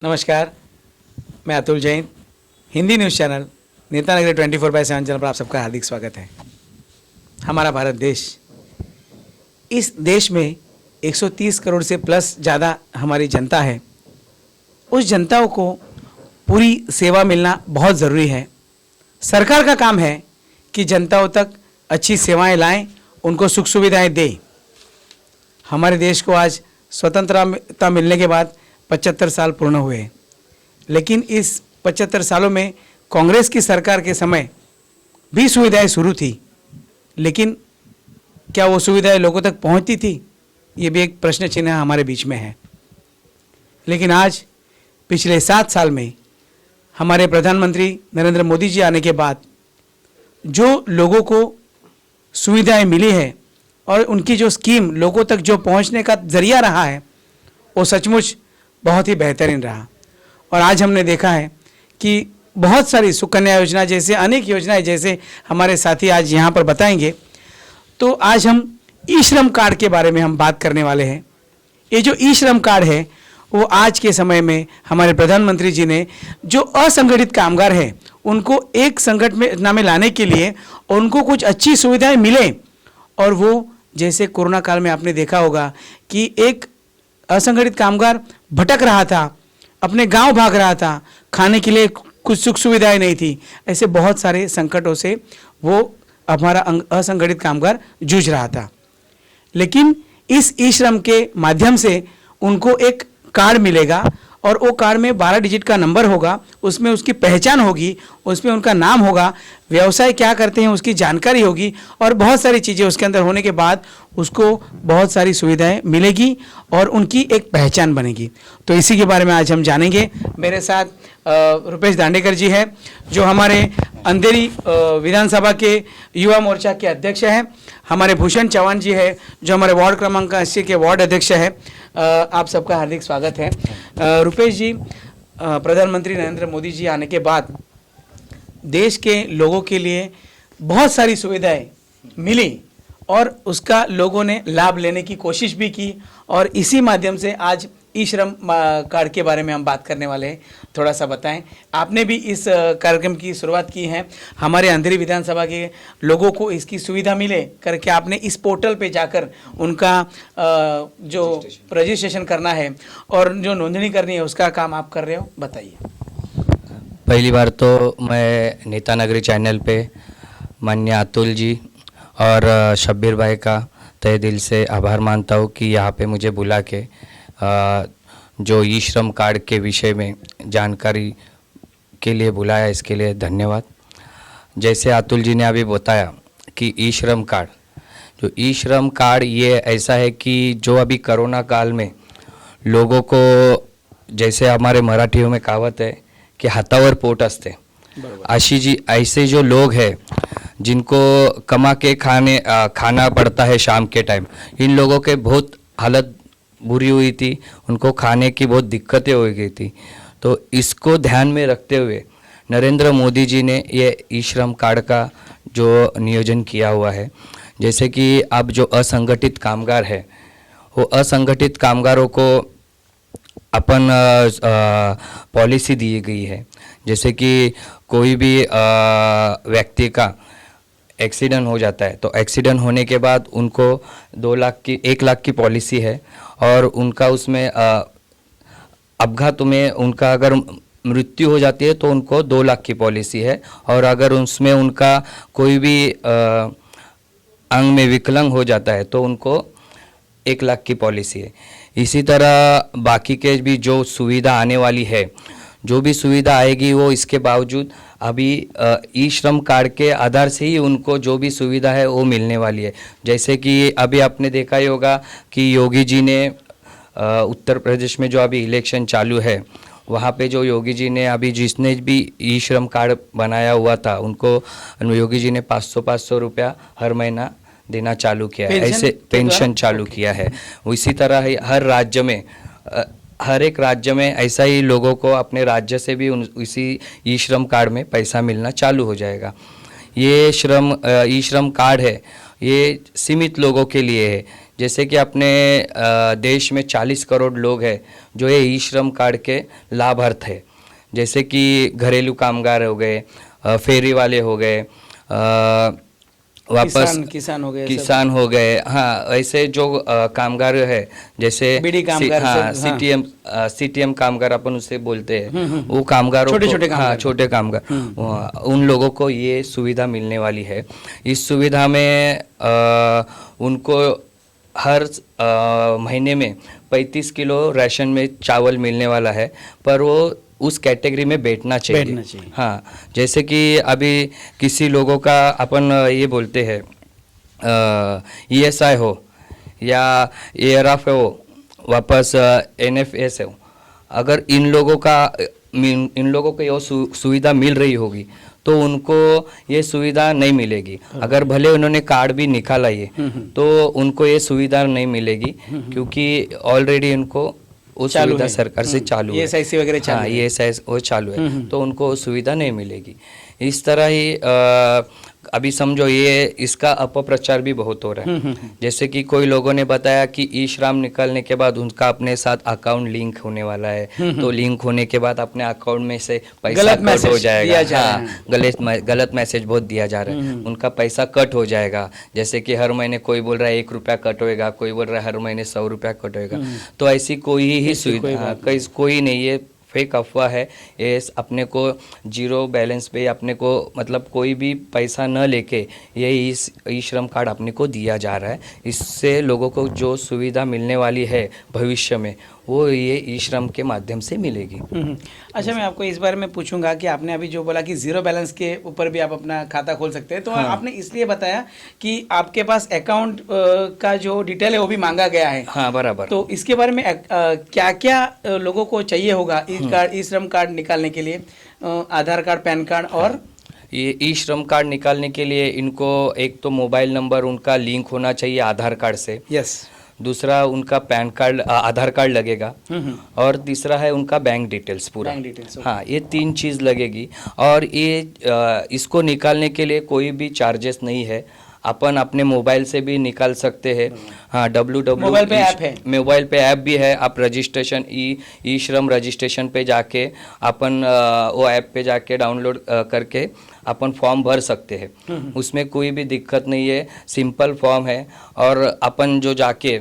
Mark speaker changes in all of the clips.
Speaker 1: नमस्कार, मैं Atul Jain. Hindi news channel नेता नगरी 24/7 चैनल पर आप सबका हार्दिक स्वागत है। हमारा भारत देश, इस देश में 130 करोड़ से प्लस ज़्यादा हमारी जनता है। उस जनता को पूरी सेवा मिलना बहुत ज़रूरी है। सरकार का काम है कि जनताओं तक अच्छी सेवाएं लाएं, उनको सुख सुविधाएं दें। हमारे देश को आज स्वतंत्रता मिलने के बाद 75 साल पूर्ण हुए, लेकिन इस 75 सालों में कांग्रेस की सरकार के समय भी सुविधाएं शुरू थी, लेकिन क्या वो सुविधाएं लोगों तक पहुंचती थी, ये भी एक प्रश्न चिन्ह हमारे बीच में है। लेकिन आज पिछले 7 साल में हमारे प्रधानमंत्री नरेंद्र मोदी जी आने के बाद जो लोगों को सुविधाएं मिली है और उनकी जो स्कीम लोगों तक जो पहुंचने का जरिया रहा है, वो सचमुच बहुत ही बेहतरीन रहा। और आज हमने देखा है कि बहुत सारी सुकन्या योजना जैसे अनेक योजनाएं जैसे हमारे साथी आज यहाँ पर बताएंगे। तो आज हम ई श्रम कार्ड के बारे में हम बात करने वाले हैं। ये जो ई श्रम कार्ड है वो आज के समय में हमारे प्रधानमंत्री जी ने जो असंगठित कामगार है उनको एक संगठन में लाने के लिए उनको कुछ अच्छी सुविधाएं मिले। और वो जैसे कोरोना काल में आपने देखा होगा कि एक असंगठित कामगार भटक रहा था, अपने गांव भाग रहा था, खाने के लिए कुछ सुख सुविधाएं नहीं थी। ऐसे बहुत सारे संकटों से वो हमारा असंगठित कामगार जूझ रहा था। लेकिन इस ई श्रम के माध्यम से उनको एक कार्ड मिलेगा और वो कार्ड में 12 डिजिट का नंबर होगा, उसमें उसकी पहचान होगी, उसमें उनका नाम होगा, व्यवसाय क्या करते हैं उसकी जानकारी होगी और बहुत सारी चीज़ें उसके अंदर होने के बाद उसको बहुत सारी सुविधाएं मिलेगी और उनकी एक पहचान बनेगी। तो इसी के बारे में आज हम जानेंगे। मेरे साथ रुपेश दांडेकर जी हैं जो हमारे अंधेरी विधानसभा के युवा मोर्चा के अध्यक्ष हैं। हमारे भूषण चौहान जी है जो हमारे वार्ड क्रमांक 80 के वार्ड अध्यक्ष है। आप सबका हार्दिक स्वागत है। रुपेश जी, प्रधानमंत्री नरेंद्र मोदी जी आने के बाद देश के लोगों के लिए बहुत सारी सुविधाएं मिली और उसका लोगों ने लाभ लेने की कोशिश भी की और इसी माध्यम से आज ई श्रम कार्ड के बारे में हम बात करने वाले हैं। थोड़ा सा बताएं, आपने भी इस कार्यक्रम की शुरुआत की है। हमारे अंधेरी विधानसभा के लोगों को इसकी सुविधा मिले करके आपने इस पोर्टल पे जाकर उनका जो रजिस्ट्रेशन करना है और जो नोंदणी करनी है उसका काम आप कर रहे हो, बताइए।
Speaker 2: पहली बार तो मैं नेता नगरी चैनल पे माननीय अतुल जी और शब्बीर भाई का तहे दिल से आभार मानता हूँ कि यहाँ पे मुझे बुला के जो ई श्रम कार्ड के विषय में जानकारी के लिए बुलाया, इसके लिए धन्यवाद। जैसे अतुल जी ने अभी बताया कि ई श्रम कार्ड, जो ई श्रम कार्ड ये ऐसा है कि जो अभी कोरोना काल में लोगों को, जैसे हमारे मराठियों में कहावत है कि हाथावर पोट असते, आशी जी ऐसे जो लोग हैं जिनको कमा के खाना पड़ता है शाम के टाइम, इन लोगों के बहुत हालत बुरी हुई थी, उनको खाने की बहुत दिक्कतें हो गई थी। तो इसको ध्यान में रखते हुए नरेंद्र मोदी जी ने ये ई श्रम कार्ड का जो नियोजन किया हुआ है। जैसे कि अब जो असंगठित कामगार है वो असंगठित कामगारों को अपन पॉलिसी दी गई है। जैसे कि कोई भी व्यक्ति का एक्सीडेंट हो जाता है तो एक्सीडेंट होने के बाद उनको 1 लाख की पॉलिसी है और उनका उसमें अपघात में उनका अगर मृत्यु हो जाती है तो उनको 2 लाख की पॉलिसी है और अगर उसमें उनका कोई भी अंग में विकलांग हो जाता है तो उनको 1 लाख की पॉलिसी है। इसी तरह बाकी के भी जो सुविधा आने वाली है, जो भी सुविधा आएगी वो इसके बावजूद अभी ई श्रम कार्ड के आधार से ही उनको जो भी सुविधा है वो मिलने वाली है। जैसे कि अभी आपने देखा ही होगा कि योगी जी ने उत्तर प्रदेश में जो अभी इलेक्शन चालू है वहाँ पे जो योगी जी ने अभी जिसने भी ई श्रम कार्ड बनाया हुआ था उनको योगी जी ने 500 रुपया हर महीना देना चालू किया है, ऐसे पेंशन चालू किया है। इसी तरह हर राज्य में हर एक राज्य में ऐसा ही लोगों को अपने राज्य से भी इसी ई श्रम कार्ड में पैसा मिलना चालू हो जाएगा। ये ई श्रम कार्ड है, ये सीमित लोगों के लिए है जैसे कि अपने देश में 40 करोड़ लोग हैं जो ये ई श्रम कार्ड के लाभार्थ है। जैसे कि घरेलू कामगार हो गए, फेरी वाले हो गए, वापस
Speaker 1: किसान हो गए,
Speaker 2: किसान हो गए। हाँ, ऐसे जो कामगार है, जैसे
Speaker 1: बीड़ी कामगार,
Speaker 2: हाँ,
Speaker 1: हाँ।
Speaker 2: सीटीएम कामगार अपन उसे बोलते हैं, वो कामगारों
Speaker 1: छोटे
Speaker 2: को,
Speaker 1: छोटे
Speaker 2: हाँ,
Speaker 1: कामगार।
Speaker 2: छोटे कामगार, उन लोगों को ये सुविधा मिलने वाली है। इस सुविधा में उनको हर महीने में 35 किलो राशन में चावल मिलने वाला है, पर वो उस कैटेगरी में बैठना चाहिए। हाँ, जैसे कि अभी किसी लोगों का अपन ये बोलते हैं ईएसआई हो या एआरएफ हो, वापस एनएफएस हो, अगर इन लोगों को ये सुविधा मिल रही होगी तो उनको ये सुविधा नहीं मिलेगी। अगर भले उन्होंने कार्ड भी निकाला ये, तो उनको ये सुविधा नहीं मिलेगी, क्योंकि ऑलरेडी उनको वो सुविधा सरकार से चालू है।
Speaker 1: ESIC वगैरह चालू है।
Speaker 2: ESIC वो चालू है, तो उनको वो सुविधा नहीं मिलेगी। इस तरह ही अभी समझो ये इसका अपप्रचार भी बहुत हो रहा है। जैसे कि कोई लोगों ने बताया कि ई श्रम निकलने के बाद उनका अपने साथ अकाउंट लिंक होने वाला है, तो लिंक होने के बाद अपने अकाउंट में से पैसा कट हो जाएगा। हाँ, गलत मैसेज बहुत दिया जा रहा है, उनका पैसा कट हो जाएगा। जैसे कि हर महीने कोई बोल रहा है 1 रुपया कट होएगा, कोई बोल रहा है हर महीने 100 रुपया कट होएगा। तो ऐसी कोई ही सुविधा कोई नहीं है, फेक अफवाह है ये। अपने को जीरो बैलेंस पे अपने को मतलब कोई भी पैसा न लेके ये ई श्रम कार्ड अपने को दिया जा रहा है। इससे लोगों को जो सुविधा मिलने वाली है भविष्य में, वो ये ई श्रम के माध्यम से मिलेगी।
Speaker 1: अच्छा, मैं आपको इस बारे में पूछूंगा कि आपने अभी जो बोला कि जीरो बैलेंस के ऊपर भी आप अपना खाता खोल सकते हैं, तो आपने इसलिए बताया कि आपके पास अकाउंट का जो डिटेल है वो भी मांगा गया है।
Speaker 2: हाँ, बराबर।
Speaker 1: तो इसके बारे में क्या क्या लोगों को चाहिए होगा ई श्रम कार्ड निकालने के लिए? आधार कार्ड, पैन कार्ड और
Speaker 2: ये ई श्रम कार्ड निकालने के लिए इनको एक तो मोबाइल नंबर उनका लिंक होना चाहिए आधार कार्ड से।
Speaker 1: यस।
Speaker 2: दूसरा उनका पैन कार्ड, आधार कार्ड लगेगा, और तीसरा है उनका बैंक डिटेल्स पूरा।
Speaker 1: बैंक डिटेल्स,
Speaker 2: हाँ, ये 3 चीज़ लगेगी। और ये इसको निकालने के लिए कोई भी चार्जेस नहीं है, अपन अपने मोबाइल से भी निकाल सकते हैं। हाँ,
Speaker 1: मोबाइल पे ऐप है,
Speaker 2: मोबाइल पे ऐप भी है। आप रजिस्ट्रेशन ई श्रम रजिस्ट्रेशन पे जाके अपन वो ऐप पे जाके डाउनलोड करके अपन फॉर्म भर सकते हैं। उसमें कोई भी दिक्कत नहीं है, सिंपल फॉर्म है। और अपन जो जाके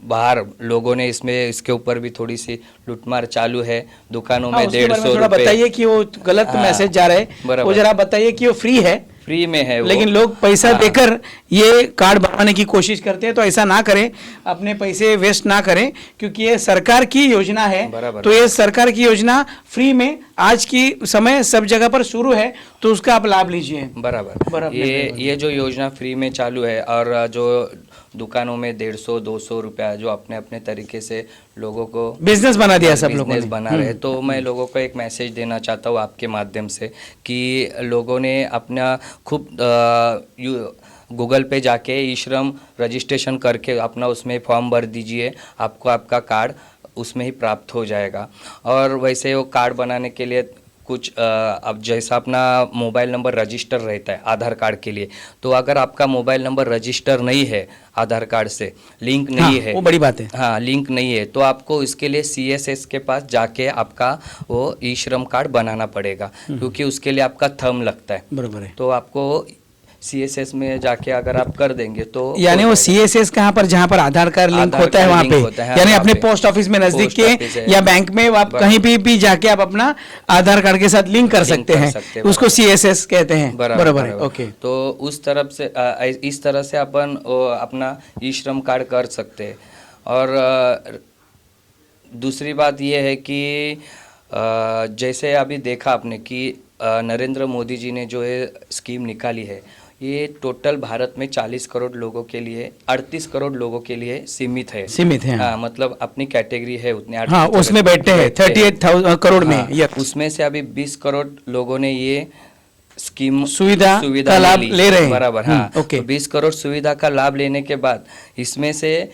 Speaker 2: बाहर लोगों ने इसके ऊपर भी थोड़ी सी लूटमार चालू है, दुकानों में 150 रुपये।
Speaker 1: बताइए कि वो गलत मैसेज जा रहा है, वो जरा बताइए कि वो फ्री है,
Speaker 2: फ्री में है वो।
Speaker 1: लेकिन लोग पैसा देकर ये कार्ड बनाने की कोशिश करते हैं। तो ऐसा ना करें, अपने पैसे वेस्ट ना करें, क्योंकि ये सरकार की योजना है। तो ये सरकार की योजना फ्री में आज की समय सब जगह पर शुरू है, तो उसका आप लाभ लीजिए।
Speaker 2: बराबर। ये जो योजना फ्री में चालू है, और जो दुकानों में 150-200 रुपया जो अपने अपने तरीके से लोगों को
Speaker 1: बिजनेस बना दिया, सब लोगों ने
Speaker 2: बना रहे। तो मैं लोगों को एक मैसेज देना चाहता हूँ आपके माध्यम से कि लोगों ने अपना खूब गूगल पे जाके ई श्रम रजिस्ट्रेशन करके अपना उसमें फॉर्म भर दीजिए, आपको आपका कार्ड उसमें ही प्राप्त हो जाएगा। और वैसे वो कार्ड बनाने के लिए कुछ अब जैसा अपना मोबाइल नंबर रजिस्टर रहता है आधार कार्ड के लिए, तो अगर आपका मोबाइल नंबर रजिस्टर नहीं है आधार कार्ड से, लिंक नहीं है,
Speaker 1: वो बड़ी बात है।
Speaker 2: हाँ, लिंक नहीं है, तो आपको इसके लिए CSS के पास जाके आपका वो ई श्रम कार्ड बनाना पड़ेगा, क्योंकि उसके लिए आपका थंब लगता है।
Speaker 1: बराबर है।
Speaker 2: तो आपको CSS में जाके अगर आप कर देंगे तो
Speaker 1: यानी वो CSS कहाँ पर, जहाँ पर आधार कार्ड लिंक होता है वहाँ पे, यानी अपने पोस्ट ऑफिस में नजदीक के या बैंक में आप कहीं भी जाके आप अपना आधार कार्ड के साथ लिंक कर सकते हैं, उसको CSS कहते हैं। बराबर है, ओके।
Speaker 2: तो उस तरफ से इस तरह से अपन अपना ई श्रम कार्ड कर सकते हैं। और दूसरी बात ये है कि जैसे अभी देखा आपने कि नरेंद्र मोदी जी ने जो है स्कीम निकाली है, ये टोटल भारत में 40 करोड़ लोगों के लिए, 38 करोड़ लोगों के लिए सीमित है। हाँ, मतलब अपनी कैटेगरी है उतने।
Speaker 1: हाँ, उसमें बैठे हैं 38 करोड़ में।
Speaker 2: हाँ, उसमें से अभी 20 करोड़ लोगों ने ये स्कीम
Speaker 1: सुविधा का लाभ ले रहे हैं।
Speaker 2: बराबर। हाँ,
Speaker 1: ओके।
Speaker 2: तो 20 करोड़ सुविधा का लाभ लेने के बाद इसमें से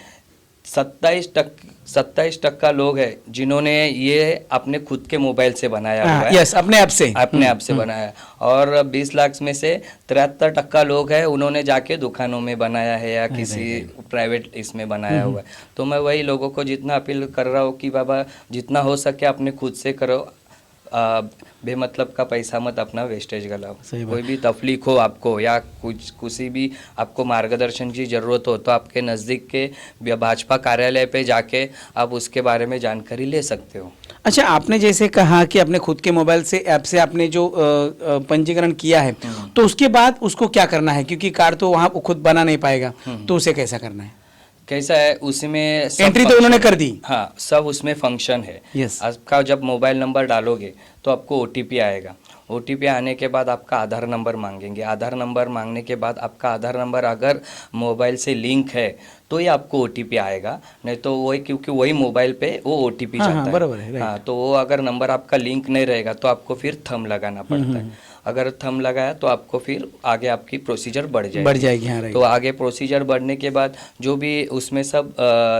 Speaker 2: 27% लोग हैं जिन्होंने ये अपने खुद के मोबाइल से बनाया हुआ है।
Speaker 1: यस, अपने ऐप से।
Speaker 2: अपने आप से बनाया है। और 20 लाख में से 73% लोग हैं उन्होंने जाके दुकानों में बनाया है या किसी प्राइवेट इसमें बनाया हुआ है। तो मैं वही लोगों को जितना अपील कर रहा हूँ कि बाबा जितना हो सके अपने खुद से करो, बेमतलब का पैसा मत अपना वेस्टेज गलाओ। कोई भी तकलीफ हो आपको या कुछ किसी भी आपको मार्गदर्शन की ज़रूरत हो तो आपके नज़दीक के भाजपा कार्यालय पे जाके आप उसके बारे में जानकारी ले सकते हो।
Speaker 1: अच्छा, आपने जैसे कहा कि अपने खुद के मोबाइल से ऐप से आपने जो पंजीकरण किया है, तो उसके बाद उसको क्या करना है? क्योंकि कार्ड तो वहाँ खुद बना नहीं पाएगा, तो उसे कैसा करना है?
Speaker 2: कैसा है उसमें
Speaker 1: एंट्री तो उन्होंने कर दी।
Speaker 2: हाँ, सब उसमें फंक्शन है।
Speaker 1: यस।
Speaker 2: आपका जब मोबाइल नंबर डालोगे तो आपको ओटीपी आएगा। ओटीपी आने के बाद आपका आधार नंबर मांगेंगे। आधार नंबर मांगने के बाद आपका आधार नंबर अगर मोबाइल से लिंक है तो ही आपको ओटीपी आएगा, नहीं तो वही क्योंकि वही मोबाइल पे वो ओटीपी जाता है।
Speaker 1: बराबर है,
Speaker 2: हाँ, तो वो अगर नंबर आपका लिंक नहीं रहेगा तो आपको फिर थंब लगाना पड़ता है। अगर थंब लगाया तो आपको फिर आगे आपकी प्रोसीजर बढ़ जाएगी।
Speaker 1: हाँ,
Speaker 2: तो आगे प्रोसीजर बढ़ने के बाद जो भी उसमें सब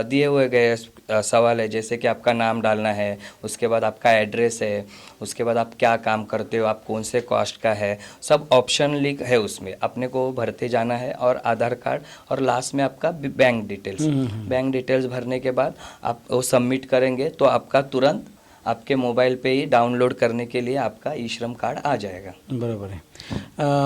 Speaker 2: दिए हुए गए सवाल है, जैसे कि आपका नाम डालना है, उसके बाद आपका एड्रेस है, उसके बाद आप क्या काम करते हो, आप कौन से कास्ट का है, सब ऑप्शन लिख है उसमें अपने को भरते जाना है। और आधार कार्ड और लास्ट में आपका बैंक डिटेल्स भरने के बाद आप वो सबमिट करेंगे तो आपका तुरंत आपके मोबाइल पे ही डाउनलोड करने के लिए आपका ई श्रम कार्ड आ जाएगा।
Speaker 1: बराबर है।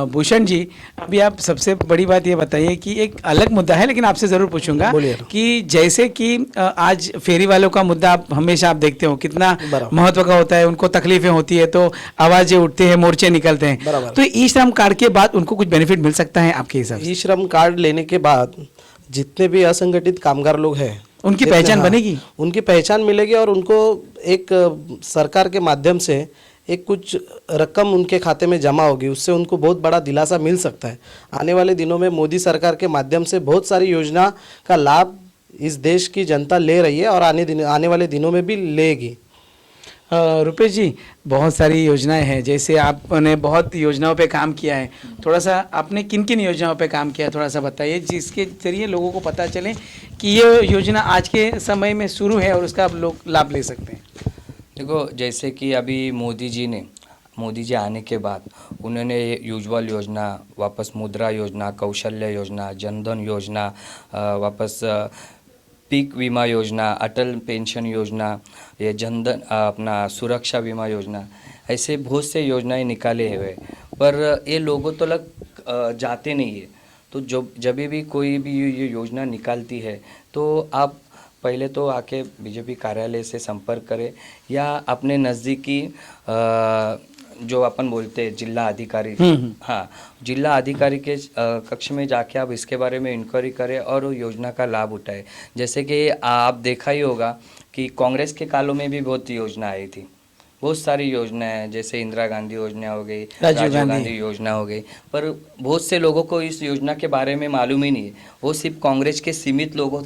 Speaker 1: भूषण जी, अभी आप सबसे बड़ी बात ये बताइए कि एक अलग मुद्दा है लेकिन आपसे ज़रूर पूछूंगा कि जैसे कि आज फेरी वालों का मुद्दा आप हमेशा देखते हो कितना महत्व का होता है, उनको तकलीफें होती है तो आवाज़ें उठती है, मोर्चे निकलते हैं, तो ई श्रम कार्ड के बाद उनको कुछ बेनिफिट मिल सकता है आपके हिसाब से?
Speaker 3: ई श्रम कार्ड लेने के बाद जितने भी असंगठित कामगार लोग हैं
Speaker 1: उनकी पहचान बनेगी,
Speaker 3: उनकी पहचान मिलेगी और उनको एक सरकार के माध्यम से एक कुछ रकम उनके खाते में जमा होगी, उससे उनको बहुत बड़ा दिलासा मिल सकता है। आने वाले दिनों में मोदी सरकार के माध्यम से बहुत सारी योजना का लाभ इस देश की जनता ले रही है और आने वाले दिनों में भी लेगी।
Speaker 1: रुपेश जी, बहुत सारी योजनाएं हैं, जैसे आपने बहुत योजनाओं पे काम किया है, थोड़ा सा आपने किन किन योजनाओं पे काम किया है थोड़ा सा बताइए, जिसके जरिए लोगों को पता चले कि ये योजना आज के समय में शुरू है और उसका आप लोग लाभ ले सकते हैं।
Speaker 2: देखो, जैसे कि अभी मोदी जी आने के बाद उन्होंने उज्ज्वल योजना, वापस मुद्रा योजना, कौशल्य योजना, जनधन योजना, वापस पीक बीमा योजना, अटल पेंशन योजना, ये जनधन अपना सुरक्षा बीमा योजना, ऐसे बहुत से योजनाएं निकाले हुए, पर ये लोगों तो लग जाते नहीं है। तो जब भी कोई भी ये योजना निकालती है तो आप पहले तो आके बीजेपी कार्यालय से संपर्क करें या अपने नज़दीकी जो अपन बोलते हैं जिला अधिकारी, हाँ, जिला अधिकारी के कक्ष में जाके आप इसके बारे में इंक्वायरी करें और योजना का लाभ उठाएं। जैसे कि आप देखा ही होगा कि कांग्रेस के कालों में भी बहुत योजना आई थी, बहुत सारी योजनाएं हैं, जैसे इंदिरा गांधी योजना हो गई, राजीव गांधी योजना हो गई, पर बहुत से लोगों को इस योजना के बारे में मालूम ही नहीं है। वो सिर्फ कांग्रेस के सीमित लोगों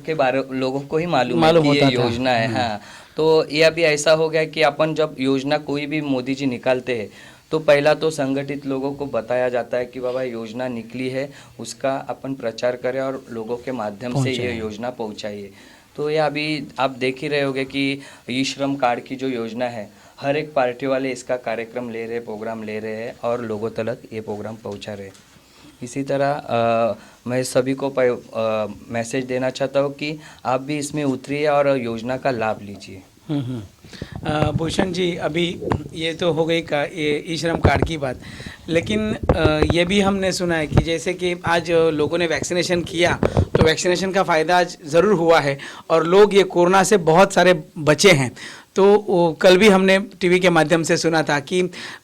Speaker 2: को ही मालूम है कि ये योजना है। हाँ, तो ये अभी ऐसा हो गया कि अपन जब योजना कोई भी मोदी जी निकालते हैं तो पहला तो संगठित लोगों को बताया जाता है कि बाबा योजना निकली है, उसका अपन प्रचार करें और लोगों के माध्यम से ये योजना पहुंचाइए। तो ये अभी आप देख ही रहे होंगे कि ई श्रम कार्ड की जो योजना है, हर एक पार्टी वाले इसका कार्यक्रम ले रहे, प्रोग्राम ले रहे हैं और लोगों तक ये प्रोग्राम पहुंचा रहे। इसी तरह मैं सभी को मैसेज देना चाहता हूँ कि आप भी इसमें उतरिए और योजना का लाभ लीजिए।
Speaker 1: भूषण जी, अभी ये तो हो गई का ये ई श्रम कार्ड की बात, लेकिन ये भी हमने सुना है कि जैसे कि आज लोगों ने वैक्सीनेशन किया तो वैक्सीनेशन का फ़ायदा आज ज़रूर हुआ है और लोग ये कोरोना से बहुत सारे बचे हैं। तो कल भी हमने टीवी के माध्यम से सुना था कि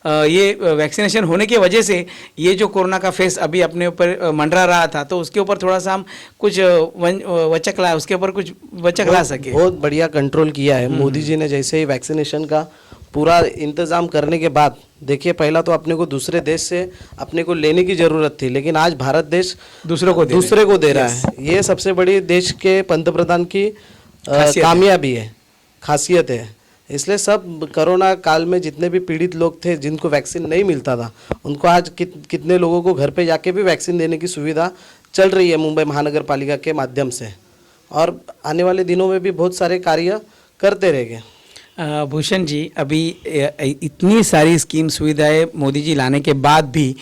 Speaker 1: ये वैक्सीनेशन होने की वजह से ये जो कोरोना का फेस अभी अपने ऊपर मंडरा रहा था, तो उसके ऊपर थोड़ा सा हम कुछ वचक ला उसके ऊपर कुछ वचक ला सके।
Speaker 3: बहुत बढ़िया कंट्रोल किया है मोदी जी ने। जैसे ही वैक्सीनेशन का पूरा इंतज़ाम करने के बाद, देखिए पहला तो अपने को दूसरे देश से अपने को लेने की ज़रूरत थी, लेकिन आज भारत देश दूसरे को दे रहा है। ये सबसे बड़ी देश के पंतप्रधान की कामयाबी है, खासियत है। इसलिए सब कोरोना काल में जितने भी पीड़ित लोग थे जिनको वैक्सीन नहीं मिलता था, उनको आज कितने लोगों को घर पे जाके भी वैक्सीन देने की सुविधा चल रही है मुंबई महानगर पालिका के माध्यम से। और आने वाले दिनों में भी बहुत सारे कार्य करते रहेंगे।
Speaker 1: भूषण जी, अभी इतनी सारी स्कीम सुविधाएं मोदी जी लाने के बाद भी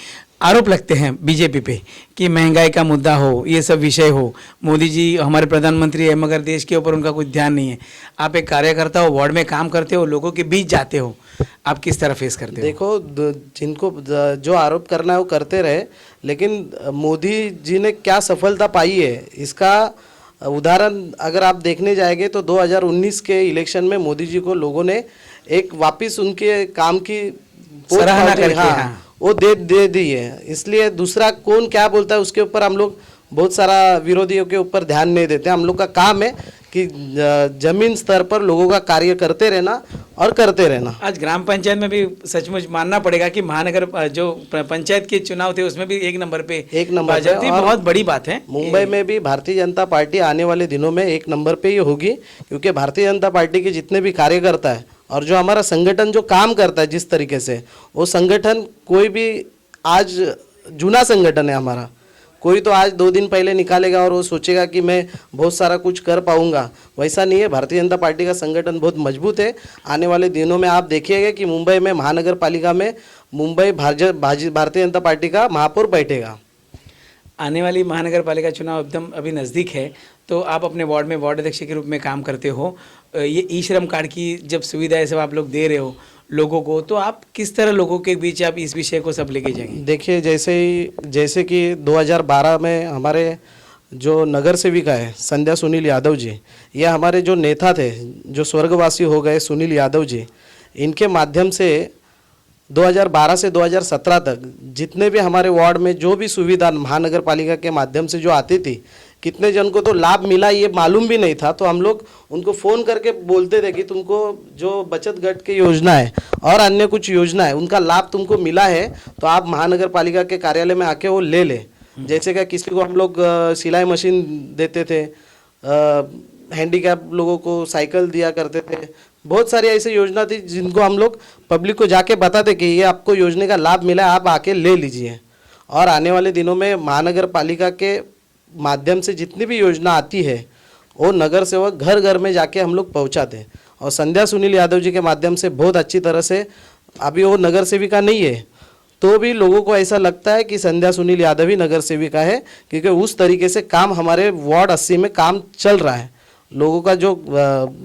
Speaker 1: आरोप लगते हैं बीजेपी पे कि महंगाई का मुद्दा हो, ये सब विषय हो, मोदी जी हमारे प्रधानमंत्री है मगर देश के ऊपर उनका कुछ ध्यान नहीं है। आप एक कार्यकर्ता हो, वार्ड में काम करते हो, लोगों के बीच जाते हो, आप किस तरह फेस करते हो?
Speaker 3: देखो, जिनको जो आरोप करना है वो करते रहे, लेकिन मोदी जी ने क्या सफलता पाई है इसका उदाहरण अगर आप देखने जाएंगे तो 2019 के इलेक्शन में मोदी जी को लोगों ने एक वापस उनके काम की
Speaker 1: सराहना करके, हाँ।
Speaker 3: वो दे दी है। इसलिए दूसरा कौन क्या बोलता है उसके ऊपर हम लोग बहुत सारा विरोधियों के ऊपर ध्यान नहीं देते। हम लोग का काम है कि जमीन स्तर पर लोगों का कार्य करते रहना और करते रहना।
Speaker 1: आज ग्राम पंचायत में भी सचमुच मानना पड़ेगा कि महानगर जो पंचायत के चुनाव थे उसमें भी एक नंबर पे भाजपा थी, बहुत बड़ी बात है।
Speaker 3: मुंबई में भी भारतीय जनता पार्टी आने वाले दिनों में एक नंबर पे ही होगी, क्योंकि भारतीय जनता पार्टी के जितने भी कार्यकर्ता है और जो हमारा संगठन जो काम करता है जिस तरीके से, वो संगठन कोई भी आज जूना संगठन है हमारा। कोई तो आज 2 दिन पहले निकालेगा और वो सोचेगा कि मैं बहुत सारा कुछ कर पाऊंगा, वैसा नहीं है। भारतीय जनता पार्टी का संगठन बहुत मजबूत है। आने वाले दिनों में आप देखिएगा कि मुंबई में महानगर पालिका में मुंबई भारतीय जनता पार्टी का महापौर बैठेगा।
Speaker 1: आने वाली महानगर पालिका चुनाव एकदम अभी नज़दीक है, तो आप अपने वार्ड में वार्ड अध्यक्ष के रूप में काम करते हो। ये ई श्रम कार्ड की जब सुविधाएं सब आप लोग दे रहे हो लोगों को, तो आप किस तरह लोगों के बीच आप इस विषय को सब लेके जाएंगे?
Speaker 3: देखिए, जैसे कि 2012 में हमारे जो नगर सेविका है संध्या सुनील यादव जी, ये हमारे जो नेता थे जो स्वर्गवासी हो गए सुनील यादव जी, इनके माध्यम से 2012 से 2017 तक जितने भी हमारे वार्ड में जो भी सुविधा महानगर पालिका के माध्यम से जो आती थी, कितने जन को तो लाभ मिला ये मालूम भी नहीं था। तो हम लोग उनको फ़ोन करके बोलते थे कि तुमको जो बचत गट की योजना है और अन्य कुछ योजना है उनका लाभ तुमको मिला है तो आप महानगर पालिका के कार्यालय में आके वो ले ले। जैसे कि किसी को हम लोग सिलाई मशीन देते थे, हैंडीकैप लोगों को साइकिल दिया करते थे, बहुत सारी ऐसी योजना थी जिनको हम लोग पब्लिक को जाके बताते कि ये आपको योजना का लाभ मिला है, आप आके ले लीजिए। और आने वाले दिनों में महानगर पालिका के माध्यम से जितनी भी योजना आती है वो नगर सेवक घर घर में जाके हम लोग पहुँचाते हैं। और संध्या सुनील यादव जी के माध्यम से बहुत अच्छी तरह से, अभी वो नगर सेविका नहीं है तो भी लोगों को ऐसा लगता है कि संध्या सुनील यादव ही नगर सेविका है, क्योंकि उस तरीके से काम हमारे वार्ड 80 में काम चल रहा है। लोगों का जो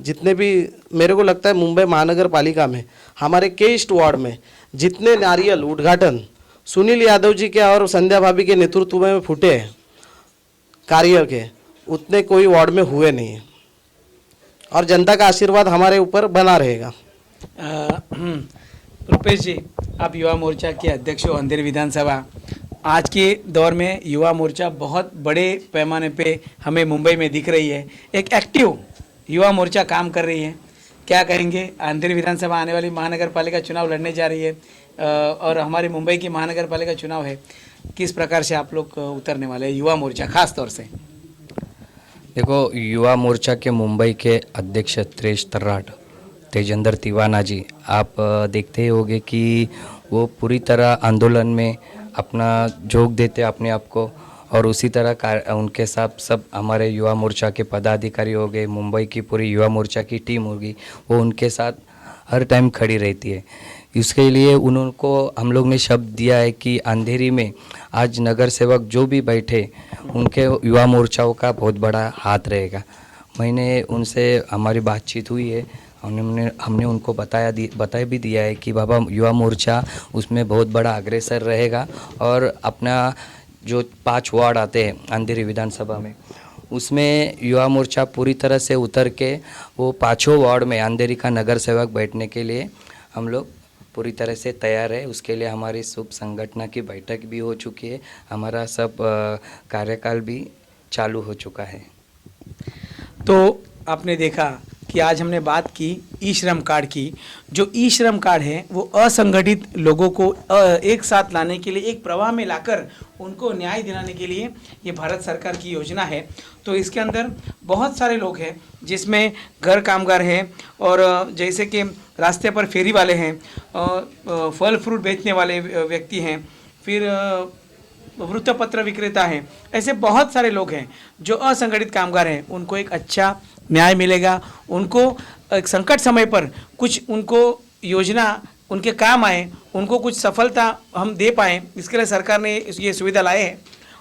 Speaker 3: जितने भी, मेरे को लगता है मुंबई महानगर पालिका में हमारे के ईस्ट वार्ड में जितने नारियल उद्घाटन सुनील यादव जी के और संध्या भाभी के नेतृत्व में फूटे हैं कार्य के, उतने कोई वार्ड में हुए नहीं है। और जनता का आशीर्वाद हमारे ऊपर बना रहेगा।
Speaker 1: रुपेश जी, आप युवा मोर्चा के अध्यक्ष हो अंधेरी विधानसभा। आज के दौर में युवा मोर्चा बहुत बड़े पैमाने पे हमें मुंबई में दिख रही है, एक एक्टिव युवा मोर्चा काम कर रही है। क्या कहेंगे, अंधेरी विधानसभा आने वाली महानगर पालिका चुनाव लड़ने जा रही है और हमारी मुंबई की महानगर पालिका चुनाव है, किस प्रकार से आप लोग उतरने वाले हैं युवा मोर्चा खास तौर से?
Speaker 2: देखो, युवा मोर्चा के मुंबई के अध्यक्ष त्रेश तर्राट तेजेंद्र तिवाना जी, आप देखते ही होंगे कि वो पूरी तरह आंदोलन में अपना झोंक देते अपने आप को, और उसी तरह उनके साथ सब हमारे युवा मोर्चा के पदाधिकारी हो गए, मुंबई की पूरी युवा मोर्चा की टीम होगी, वो उनके साथ हर टाइम खड़ी रहती है। इसके लिए उनको हम लोग ने शब्द दिया है कि अंधेरी में आज नगर सेवक जो भी बैठे उनके युवा मोर्चाओं का बहुत बड़ा हाथ रहेगा। मैंने उनसे हमारी बातचीत हुई है, हमने उनको बता भी दिया है कि बाबा युवा मोर्चा उसमें बहुत बड़ा अग्रेसर रहेगा और अपना जो 5 वार्ड आते हैं अंधेरी विधानसभा में, उसमें युवा मोर्चा पूरी तरह से उतर के वो 5 वार्ड में अंधेरी का नगर सेवक बैठने के लिए हम लोग पूरी तरह से तैयार है। उसके लिए हमारी शुभ संगठन की बैठक भी हो चुकी है, हमारा सब कार्यकाल भी चालू हो चुका है।
Speaker 1: तो आपने देखा कि आज हमने बात की ई श्रम कार्ड की। जो ई श्रम कार्ड है वो असंगठित लोगों को एक साथ लाने के लिए, एक प्रवाह में लाकर उनको न्याय दिलाने के लिए ये भारत सरकार की योजना है। तो इसके अंदर बहुत सारे लोग हैं जिसमें घर कामगार हैं और जैसे कि रास्ते पर फेरी वाले हैं, फल फ्रूट बेचने वाले व्यक्ति हैं, फिर वृत्तपत्र विक्रेता हैं, ऐसे बहुत सारे लोग हैं जो असंगठित कामगार हैं, उनको एक अच्छा न्याय मिलेगा, उनको एक संकट समय पर कुछ उनको योजना उनके काम आए, उनको कुछ सफलता हम दे पाएँ, इसके लिए सरकार ने ये सुविधा लाए हैं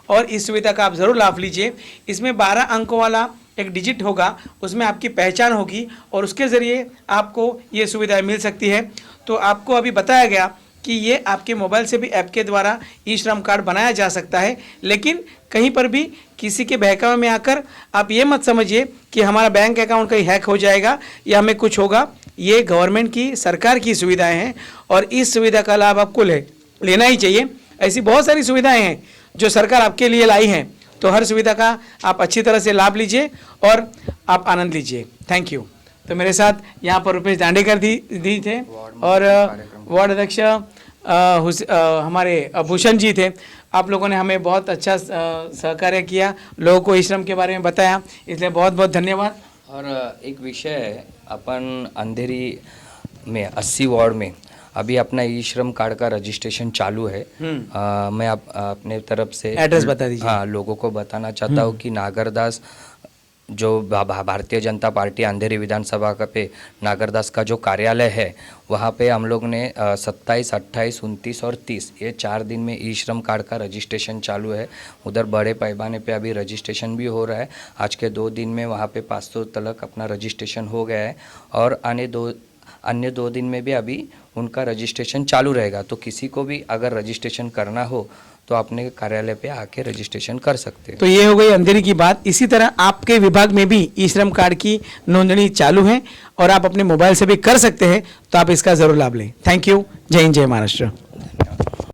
Speaker 1: और इस सुविधा का आप ज़रूर लाभ लीजिए। इसमें 12 अंकों वाला एक डिजिट होगा, उसमें आपकी पहचान होगी और उसके ज़रिए आपको ये सुविधा मिल सकती है। तो आपको अभी बताया गया कि ये आपके मोबाइल से भी ऐप के द्वारा ई श्रम कार्ड बनाया जा सकता है, लेकिन कहीं पर भी किसी के बहकावे में आकर आप ये मत समझिए कि हमारा बैंक अकाउंट कहीं हैक हो जाएगा या हमें कुछ होगा। ये गवर्नमेंट की, सरकार की सुविधाएं हैं और इस सुविधा का लाभ आपको लेना ही चाहिए। ऐसी बहुत सारी सुविधाएं हैं जो सरकार आपके लिए लाई हैं, तो हर सुविधा का आप अच्छी तरह से लाभ लीजिए और आप आनंद लीजिए। Thank you. तो मेरे साथ यहाँ पर रुपेश दांडेकर दी थे और वार्ड अध्यक्ष हमारे भूषण जी थे। आप लोगों ने हमें बहुत अच्छा सहकार्य किया, लोगों को ई श्रम के बारे में बताया, इसलिए बहुत बहुत धन्यवाद।
Speaker 2: और एक विषय है, अपन अंधेरी में 80 वार्ड में अभी अपना ई श्रम कार्ड का रजिस्ट्रेशन चालू है। मैं अपने तरफ से
Speaker 1: एड्रेस बता दीजिए।
Speaker 2: हाँ, लोगों को बताना चाहता हूँ कि नागरदास जो भारतीय जनता पार्टी अंधेरी विधानसभा का पे नागरदास का जो कार्यालय है, वहाँ पे हम लोग ने 27, 28, 29 और 30 ये 4 दिन में ई श्रम कार्ड का रजिस्ट्रेशन चालू है। उधर बड़े पैमाने पे अभी रजिस्ट्रेशन भी हो रहा है। आज के 2 दिन में वहाँ पे 500 तक अपना रजिस्ट्रेशन हो गया है और अन्य 2 दिन में भी अभी उनका रजिस्ट्रेशन चालू रहेगा। तो किसी को भी अगर रजिस्ट्रेशन करना हो तो अपने कार्यालय पे आके रजिस्ट्रेशन कर सकते हैं।
Speaker 1: तो ये हो गई अंधेरी की बात। इसी तरह आपके विभाग में भी ई श्रम कार्ड की नोंदणी चालू है और आप अपने मोबाइल से भी कर सकते हैं, तो आप इसका ज़रूर लाभ लें। Thank you. जय हिंद, जय महाराष्ट्र।